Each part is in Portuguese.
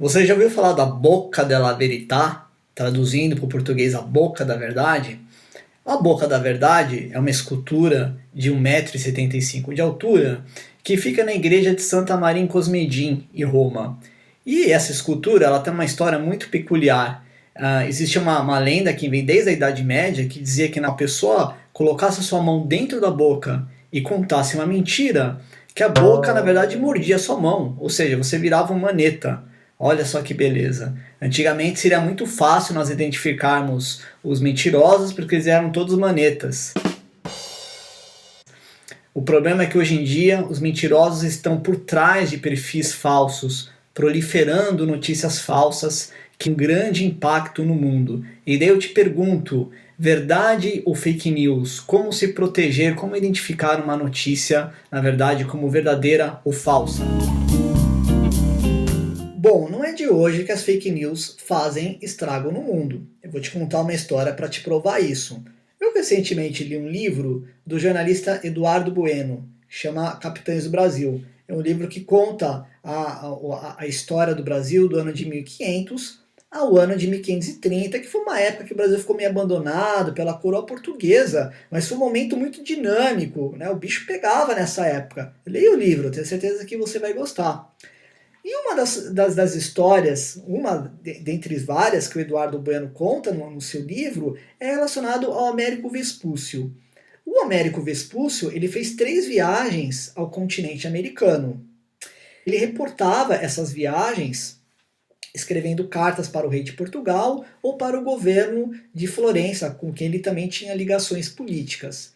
Você já ouviu falar da Boca della Verità? Traduzindo para o português, a Boca da Verdade? A Boca da Verdade é uma escultura de 1,75 m de altura que fica na igreja de Santa Maria em Cosmedin, em Roma. E essa escultura ela tem uma história muito peculiar. Existe uma lenda que vem desde a Idade Média que dizia que na pessoa colocasse a sua mão dentro da boca e contasse uma mentira, que a boca na verdade mordia a sua mão, ou seja, você virava uma maneta. Olha só que beleza. Antigamente seria muito fácil nós identificarmos os mentirosos porque eles eram todos manetas. O problema é que hoje em dia os mentirosos estão por trás de perfis falsos, proliferando notícias falsas que têm um grande impacto no mundo. E daí eu te pergunto, verdade ou fake news? Como se proteger, como identificar uma notícia, na verdade, como verdadeira ou falsa? Bom, não é de hoje que as fake news fazem estrago no mundo. Eu vou te contar uma história para te provar isso. Eu recentemente li um livro do jornalista Eduardo Bueno, chama Capitães do Brasil. É um livro que conta a história do Brasil do ano de 1500 ao ano de 1530, que foi uma época que o Brasil ficou meio abandonado pela coroa portuguesa, mas foi um momento muito dinâmico, né? O bicho pegava nessa época. Leia o livro, tenho certeza que você vai gostar. E uma das histórias, uma dentre várias que o Eduardo Bueno conta no seu livro, é relacionado ao Américo Vespúcio. O Américo Vespúcio ele fez 3 viagens ao continente americano. Ele reportava essas viagens escrevendo cartas para o rei de Portugal ou para o governo de Florença, com quem ele também tinha ligações políticas.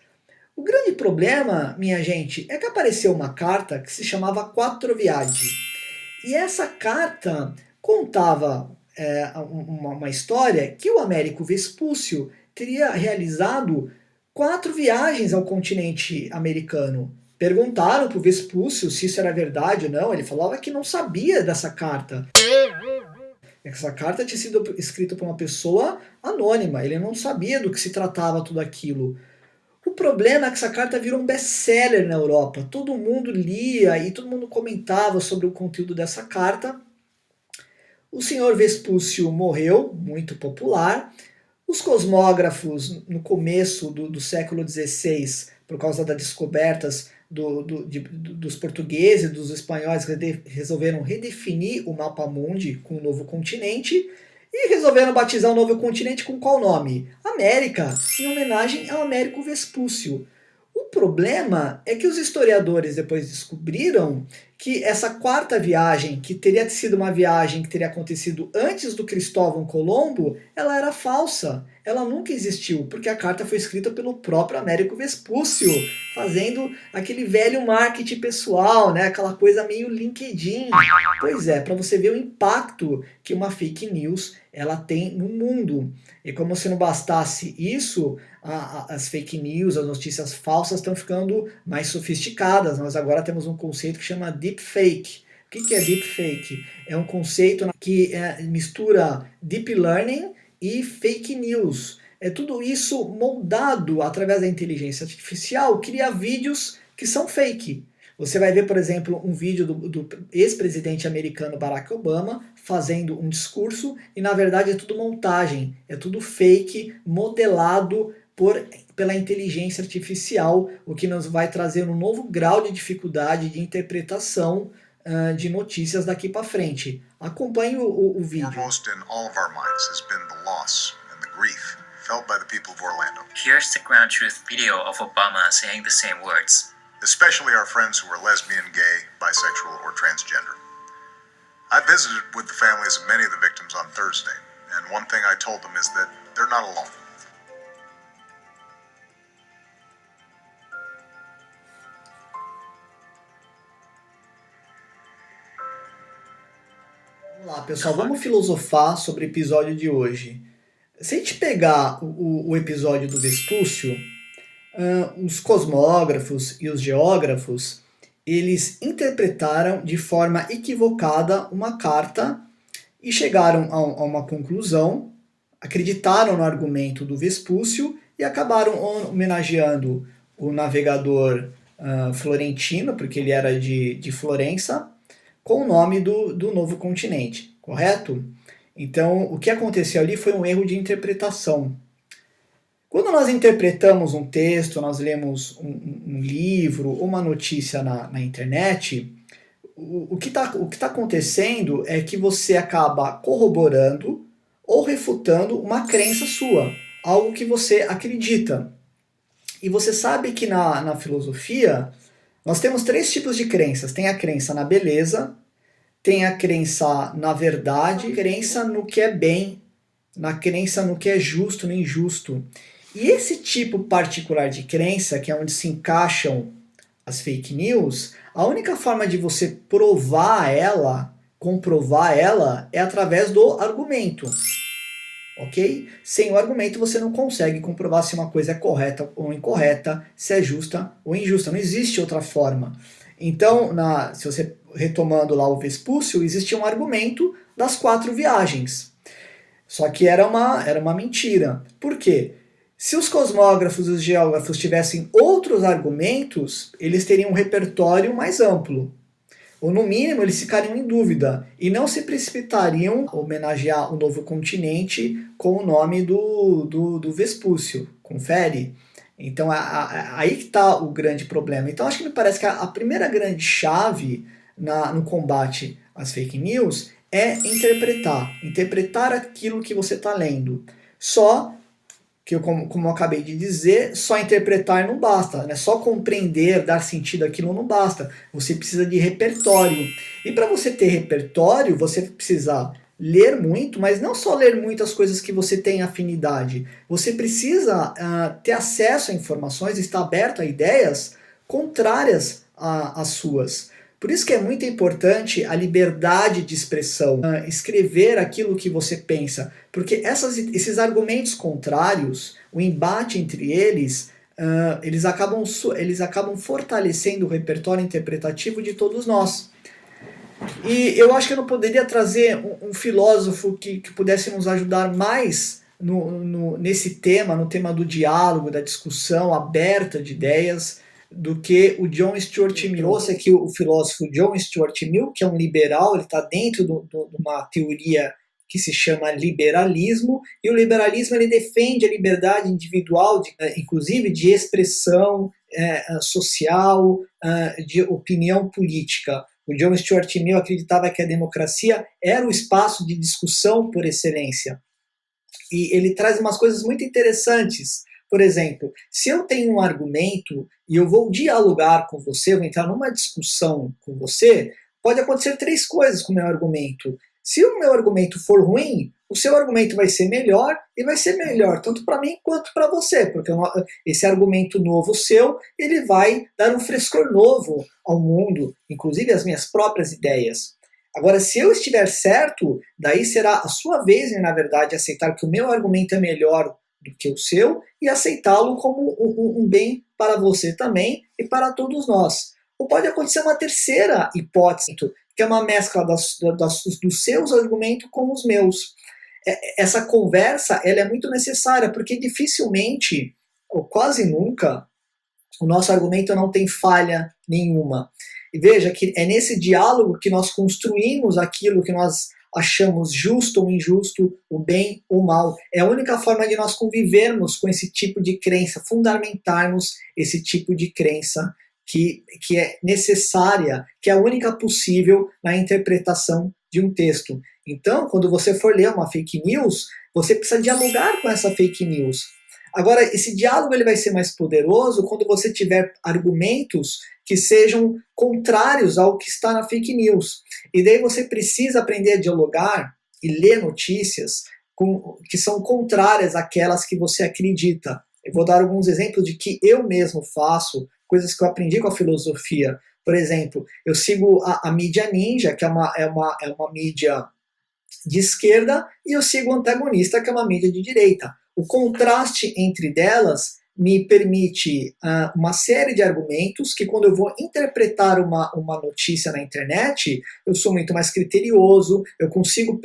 O grande problema, minha gente, é que apareceu uma carta que se chamava Quattro Viaggi. E essa carta contava uma história que o Américo Vespúcio teria realizado 4 viagens ao continente americano. Perguntaram para o Vespúcio se isso era verdade ou não, ele falava que não sabia dessa carta. Essa carta tinha sido escrita por uma pessoa anônima, ele não sabia do que se tratava tudo aquilo. O problema é que essa carta virou um best-seller na Europa. Todo mundo lia e todo mundo comentava sobre o conteúdo dessa carta. O senhor Vespúcio morreu, muito popular. Os cosmógrafos, no começo do século XVI, por causa das descobertas dos portugueses e dos espanhóis, resolveram redefinir o mapa mundi com um novo continente. E resolveram batizar o novo continente com qual nome? América, em homenagem ao Américo Vespúcio. O problema é que os historiadores depois descobriram que essa 4ª viagem, que teria sido uma viagem que teria acontecido antes do Cristóvão Colombo, ela era falsa. Ela nunca existiu, porque a carta foi escrita pelo próprio Américo Vespúcio, fazendo aquele velho marketing pessoal, né? Aquela coisa meio LinkedIn. Pois é, para você ver o impacto que uma fake news ela tem no mundo. E como se não bastasse isso, as fake news, as notícias falsas estão ficando mais sofisticadas. Nós agora temos um conceito que chama deepfake. O que é deepfake? É um conceito que mistura deep learning e fake news. É tudo isso moldado através da inteligência artificial, cria vídeos que são fake. Você vai ver, por exemplo, um vídeo do ex-presidente americano Barack Obama fazendo um discurso e, na verdade, é tudo montagem, é tudo fake, modelado pela inteligência artificial, o que nos vai trazer um novo grau de dificuldade de interpretação de notícias daqui para frente. Acompanhe o vídeo. Foremost in all of our minds has been the loss and the grief felt by the people of Orlando. Here's the ground truth video of Obama saying the same words. Especially our friends who are lesbian, gay, bisexual, or transgender. I visited with the families of many of the victims on Thursday, and one thing I told them is that they're not alone. Vamos lá, pessoal, vamos filosofar sobre o episódio de hoje. Se a gente pegar o episódio do Vespúcio, os cosmógrafos e os geógrafos, eles interpretaram de forma equivocada uma carta e chegaram a uma conclusão, acreditaram no argumento do Vespúcio e acabaram homenageando o navegador florentino, porque ele era de Florença, com o nome do novo continente, correto? Então, o que aconteceu ali foi um erro de interpretação. Quando nós interpretamos um texto, nós lemos um livro ou uma notícia na internet, o que tá acontecendo é que você acaba corroborando ou refutando uma crença sua, algo que você acredita. E você sabe que na filosofia nós temos três tipos de crenças. Tem a crença na beleza, tem a crença na verdade, crença no que é bem, na crença no que é justo, no injusto. E esse tipo particular de crença, que é onde se encaixam as fake news, a única forma de você provar ela, comprovar ela, é através do argumento. Ok? Sem o argumento você não consegue comprovar se uma coisa é correta ou incorreta, se é justa ou injusta. Não existe outra forma. Então, se você retomando lá o Vespúcio, existia um argumento das 4 viagens. Só que era uma mentira. Por quê? Se os cosmógrafos e os geógrafos tivessem outros argumentos, eles teriam um repertório mais amplo. Ou no mínimo eles ficariam em dúvida e não se precipitariam a homenagear o novo continente com o nome do Vespúcio. Confere? Então aí que está o grande problema. Então acho que me parece que a primeira grande chave no combate às fake news é interpretar aquilo que você está lendo. Só que, como eu acabei de dizer, só interpretar não basta, né? Só compreender, dar sentido àquilo não basta. Você precisa de repertório. E para você ter repertório, você precisa ler muito, mas não só ler muitas coisas que você tem afinidade. Você precisa ter acesso a informações, estar aberto a ideias contrárias às suas. Por isso que é muito importante a liberdade de expressão, escrever aquilo que você pensa, porque esses argumentos contrários, o embate entre eles, eles acabam fortalecendo o repertório interpretativo de todos nós. E eu acho que eu não poderia trazer um filósofo que pudesse nos ajudar mais nesse tema, no tema do diálogo, da discussão aberta de ideias, do que o John Stuart Mill. Trouxe aqui o filósofo John Stuart Mill, que é um liberal, ele está dentro de uma teoria que se chama liberalismo, e o liberalismo ele defende a liberdade individual, inclusive de expressão social, de opinião política. O John Stuart Mill acreditava que a democracia era o espaço de discussão por excelência. E ele traz umas coisas muito interessantes. Por exemplo, se eu tenho um argumento e eu vou dialogar com você, vou entrar numa discussão com você, pode acontecer 3 coisas com o meu argumento. Se o meu argumento for ruim, o seu argumento vai ser melhor, e vai ser melhor tanto para mim quanto para você, porque esse argumento novo seu, ele vai dar um frescor novo ao mundo, inclusive às minhas próprias ideias. Agora, se eu estiver certo, daí será a sua vez, na verdade, aceitar que o meu argumento é melhor do que o seu e aceitá-lo como um bem para você também e para todos nós. Ou pode acontecer uma terceira hipótese, que é uma mescla dos seus argumentos com os meus. Essa conversa ela é muito necessária, porque dificilmente, ou quase nunca, o nosso argumento não tem falha nenhuma. E veja que é nesse diálogo que nós construímos aquilo que nós achamos justo ou injusto, o bem ou mal. É a única forma de nós convivermos com esse tipo de crença, fundamentarmos esse tipo de crença que é necessária, que é a única possível na interpretação de um texto. Então, quando você for ler uma fake news, você precisa dialogar com essa fake news. Agora, esse diálogo ele vai ser mais poderoso quando você tiver argumentos que sejam contrários ao que está na fake news. E daí você precisa aprender a dialogar e ler notícias que são contrárias àquelas que você acredita. Eu vou dar alguns exemplos de que eu mesmo faço, coisas que eu aprendi com a filosofia. Por exemplo, eu sigo a mídia ninja, que é uma mídia de esquerda, e eu sigo o antagonista, que é uma mídia de direita. O contraste entre delas me permite uma série de argumentos que, quando eu vou interpretar uma notícia na internet, eu sou muito mais criterioso, eu consigo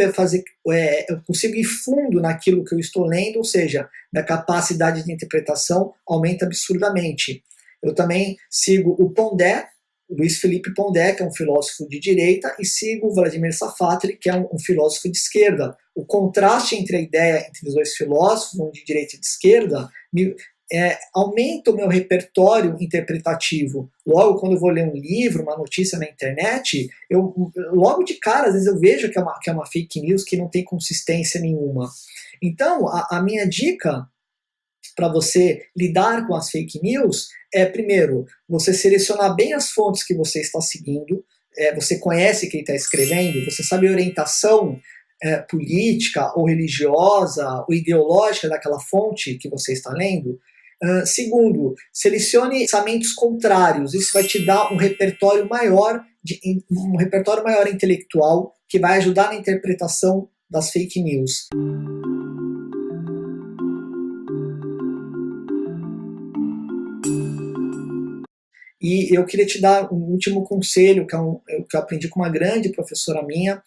ir fundo naquilo que eu estou lendo, ou seja, minha capacidade de interpretação aumenta absurdamente. Eu também sigo o Pondé, Luiz Felipe Pondé, que é um filósofo de direita, e sigo o Vladimir Safatli, que é um filósofo de esquerda. O contraste entre a ideia entre os dois filósofos, um de direita e de esquerda, aumenta o meu repertório interpretativo. Logo, quando eu vou ler um livro, uma notícia na internet, logo de cara, às vezes eu vejo que é uma fake news que não tem consistência nenhuma. Então, a minha dica para você lidar com as fake news é, primeiro, você selecionar bem as fontes que você está seguindo, você conhece quem está escrevendo, você sabe a orientação política ou religiosa ou ideológica daquela fonte que você está lendo. Segundo, selecione pensamentos contrários. Isso vai te dar um repertório maior intelectual que vai ajudar na interpretação das fake news. E eu queria te dar um último conselho que eu aprendi com uma grande professora minha.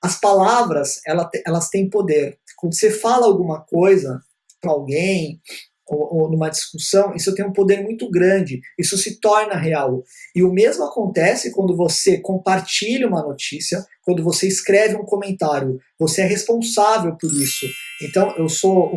As palavras, elas têm poder. Quando você fala alguma coisa para alguém, ou numa discussão, isso tem um poder muito grande, isso se torna real. E o mesmo acontece quando você compartilha uma notícia, quando você escreve um comentário, você é responsável por isso. Então, eu sou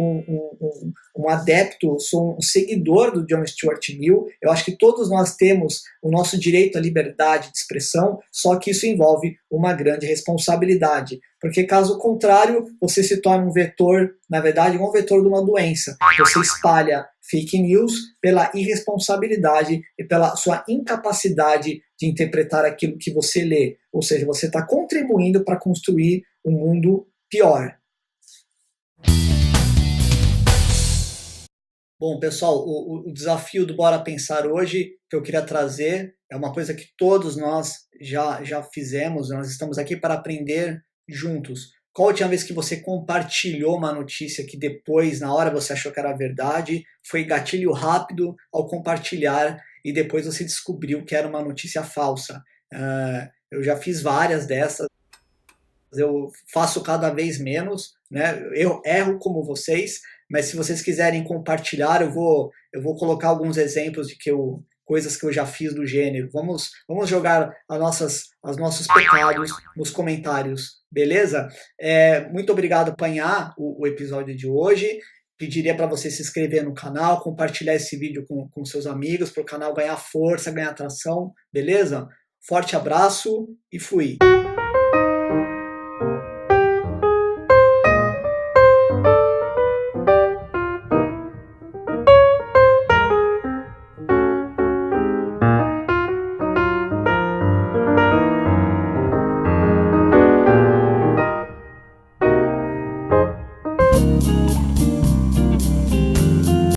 um adepto, sou um seguidor do John Stuart Mill. Eu acho que todos nós temos o nosso direito à liberdade de expressão, só que isso envolve uma grande responsabilidade. Porque, caso contrário, você se torna um vetor, na verdade, um vetor de uma doença. Você espalha fake news pela irresponsabilidade e pela sua incapacidade de interpretar aquilo que você lê. Ou seja, você está contribuindo para construir um mundo pior. Bom, pessoal, o desafio do Bora Pensar hoje, que eu queria trazer, é uma coisa que todos nós já fizemos, nós estamos aqui para aprender juntos. Qual a última vez que você compartilhou uma notícia que depois, na hora, você achou que era verdade, foi gatilho rápido ao compartilhar e depois você descobriu que era uma notícia falsa? Eu já fiz várias dessas, eu faço cada vez menos, né? Eu erro como vocês, mas se vocês quiserem compartilhar, eu vou colocar alguns exemplos de coisas que eu já fiz do gênero. Vamos jogar os nossos pecados nos comentários, beleza? Muito obrigado por acompanhar o episódio de hoje. Pediria para você se inscrever no canal, compartilhar esse vídeo com seus amigos, para o canal ganhar força, ganhar atração, beleza? Forte abraço e fui!